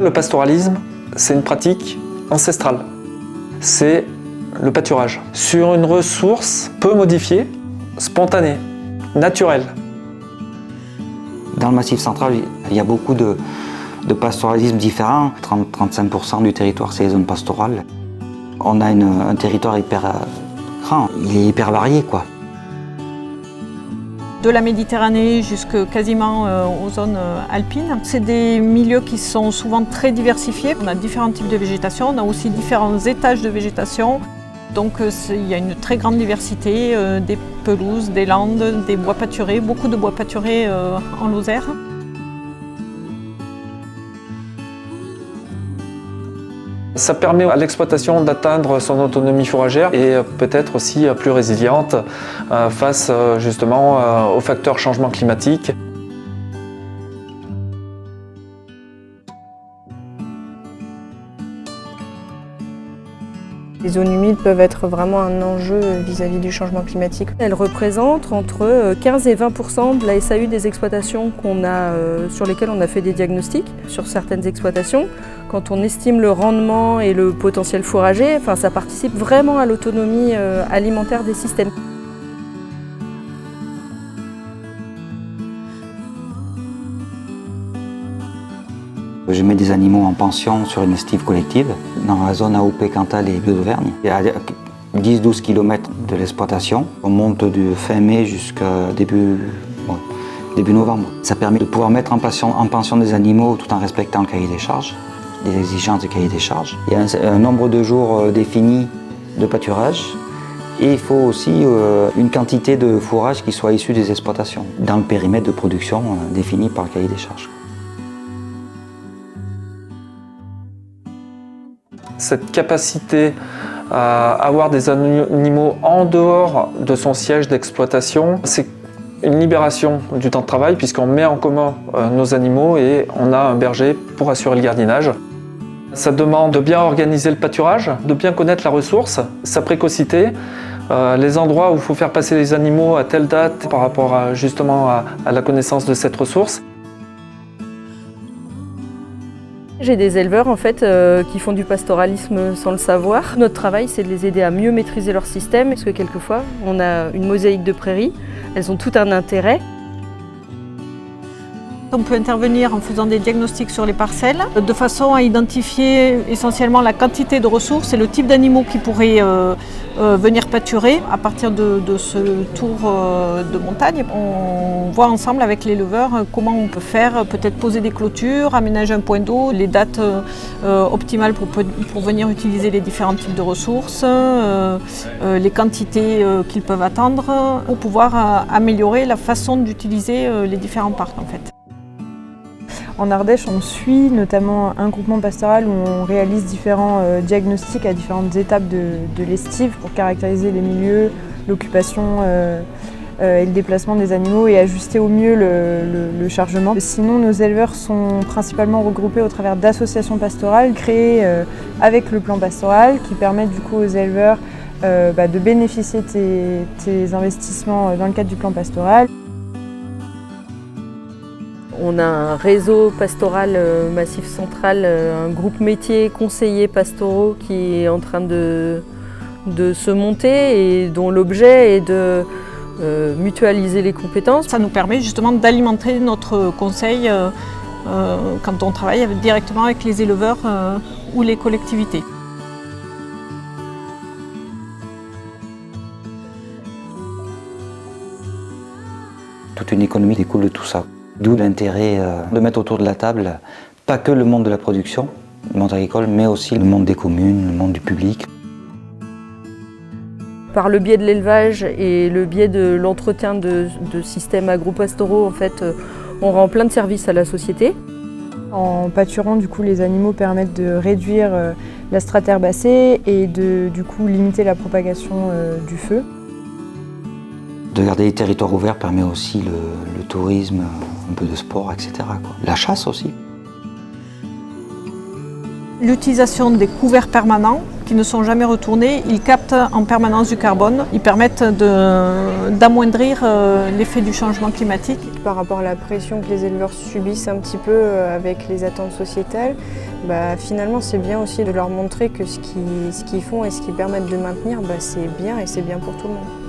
Le pastoralisme, c'est une pratique ancestrale. C'est le pâturage sur une ressource peu modifiée, spontanée, naturelle. Dans le Massif central, il y a beaucoup de pastoralisme différents. 30-35% du territoire, c'est les zones pastorales. On a un territoire hyper grand, il est hyper varié, quoi. De la Méditerranée jusqu'à quasiment aux zones alpines. C'est des milieux qui sont souvent très diversifiés. On a différents types de végétation, on a aussi différents étages de végétation. Donc il y a une très grande diversité, des pelouses, des landes, des bois pâturés, beaucoup de bois pâturés en Lozère. Ça permet à l'exploitation d'atteindre son autonomie fourragère et peut-être aussi plus résiliente face justement aux facteurs changement climatique. Les zones humides peuvent être vraiment un enjeu vis-à-vis du changement climatique. Elles représentent entre 15 et 20% de la SAU des exploitations sur lesquelles on a fait des diagnostics. Sur certaines exploitations, quand on estime le rendement et le potentiel fourrager, ça participe vraiment à l'autonomie alimentaire des systèmes. Je mets des animaux en pension sur une estive collective dans la zone AOP Cantal et Bleu d'Auvergne. Il y a 10-12 km de l'exploitation. On monte du fin mai jusqu'à début novembre. Ça permet de pouvoir mettre en pension des animaux tout en respectant le cahier des charges, les exigences du cahier des charges. Il y a un nombre de jours défini de pâturage et il faut aussi une quantité de fourrage qui soit issue des exploitations dans le périmètre de production défini par le cahier des charges. Cette capacité à avoir des animaux en dehors de son siège d'exploitation, c'est une libération du temps de travail puisqu'on met en commun nos animaux et on a un berger pour assurer le gardiennage. Ça demande de bien organiser le pâturage, de bien connaître la ressource, sa précocité, les endroits où il faut faire passer les animaux à telle date par rapport justement à la connaissance de cette ressource. J'ai des éleveurs en fait qui font du pastoralisme sans le savoir. Notre travail, c'est de les aider à mieux maîtriser leur système parce que quelquefois, on a une mosaïque de prairies, elles ont tout un intérêt. On peut intervenir en faisant des diagnostics sur les parcelles de façon à identifier essentiellement la quantité de ressources et le type d'animaux qui pourraient venir pâturer. À partir de ce tour de montagne, on voit ensemble avec l'éleveur comment on peut faire, peut-être poser des clôtures, aménager un point d'eau, les dates optimales pour venir utiliser les différents types de ressources, les quantités qu'ils peuvent attendre pour pouvoir améliorer la façon d'utiliser les différents parcs en fait. En Ardèche, on suit notamment un groupement pastoral où on réalise différents diagnostics à différentes étapes de l'estive pour caractériser les milieux, l'occupation et le déplacement des animaux et ajuster au mieux le chargement. Sinon, nos éleveurs sont principalement regroupés au travers d'associations pastorales créées avec le plan pastoral qui permettent du coup aux éleveurs de bénéficier de ces investissements dans le cadre du plan pastoral. On a un réseau pastoral Massif central, un groupe métier conseillers pastoraux qui est en train de se monter et dont l'objet est de mutualiser les compétences. Ça nous permet justement d'alimenter notre conseil quand on travaille directement avec les éleveurs ou les collectivités. Toute une économie découle de tout ça. D'où l'intérêt de mettre autour de la table pas que le monde de la production, le monde agricole, mais aussi le monde des communes, le monde du public. Par le biais de l'élevage et le biais de l'entretien de systèmes agro-pastoraux, en fait, on rend plein de services à la société. En pâturant, du coup, les animaux permettent de réduire la strate herbacée et de du coup, limiter la propagation du feu. De garder les territoires ouverts permet aussi le tourisme, un peu de sport, etc. La chasse aussi. L'utilisation des couverts permanents qui ne sont jamais retournés, ils captent en permanence du carbone. Ils permettent d'amoindrir l'effet du changement climatique. Par rapport à la pression que les éleveurs subissent un petit peu avec les attentes sociétales, finalement c'est bien aussi de leur montrer que ce qu'ils font et ce qu'ils permettent de maintenir, c'est bien et c'est bien pour tout le monde.